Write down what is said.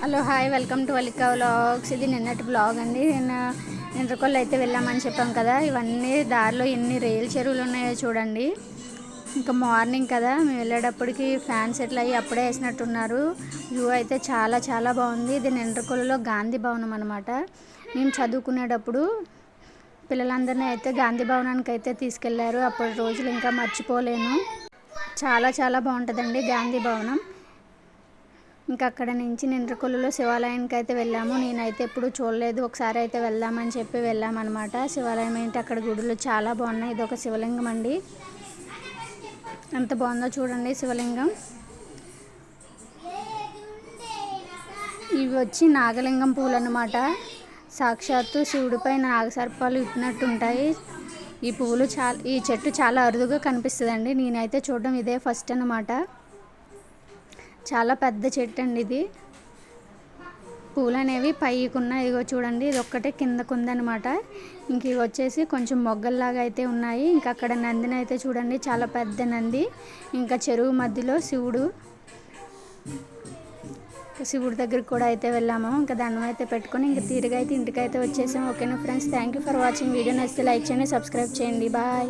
Hello hi welcome to Valika vlogs. ఇది నిన్నటి blog అండి. నిన్నకొల్లు అయితే వెళ్ళామని చెప్పాం కదా. ఇవన్నీ దారిలో ఎన్ని రేల్ చెరువులు ఉన్నాయో చూడండి. ఇంకా మార్నింగ్ కదా, మేము వెళ్ళేటప్పటికి ఫ్యాన్ సెట్లు అయ్యి అప్పుడే వేసినట్టున్నారు. వ్యూ అయితే చాలా చాలా బాగుంది. ఇది నిన్నకొల్లులో గాంధీ భవనం అనమాట. మేము చదువుకునేటప్పుడు పిల్లలందరినీ అయితే గాంధీ భవనానికి అయితే తీసుకెళ్లారు. అప్పటి రోజులు ఇంకా మర్చిపోలేను. చాలా చాలా బాగుంటుందండి గాంధీ భవనం. ఇంకా అక్కడ నుంచి నిండ్రకొల్లులో శివాలయానికి అయితే వెళ్ళాము. నేనైతే ఎప్పుడు చూడలేదు, ఒకసారి అయితే వెళ్దామని చెప్పి వెళ్ళామన్నమాట. శివాలయం ఏంటి, అక్కడ గుడులు చాలా బాగున్నాయి. ఇది ఒక శివలింగం అండి, ఎంత బాగుందో చూడండి శివలింగం. ఇవి వచ్చి నాగలింగం పూలు అన్నమాట. సాక్షాత్తు శివుడిపై నాగసర్పాలు ఇట్టినట్టుంటాయి. ఈ చెట్టు చాలా అరుదుగా కనిపిస్తుందండి. నేనైతే చూడడం ఇదే ఫస్ట్ అన్నమాట. చాలా పెద్ద చెట్టు అండి ఇది. పూలు అనేవి పైకున్నాయి, ఇగో చూడండి. ఇది ఒక్కటే కిందకు ఉందన్నమాట. ఇంక ఇవి వచ్చేసి కొంచెం మొగ్గల్లాగా అయితే ఉన్నాయి. ఇంకా అక్కడ నందిని అయితే చూడండి, చాలా పెద్ద నంది. ఇంకా చెరువు మధ్యలో శివుడి దగ్గరికి కూడా అయితే వెళ్ళాము. ఇంకా దండం అయితే పెట్టుకొని ఇంకా తీరుగా అయితే ఇంటికైతే వచ్చేసాము. ఓకేనా friends, thank you for watching. Video నచ్చితే లైక్ చేయండి, సబ్స్క్రైబ్ చేయండి. బాయ్.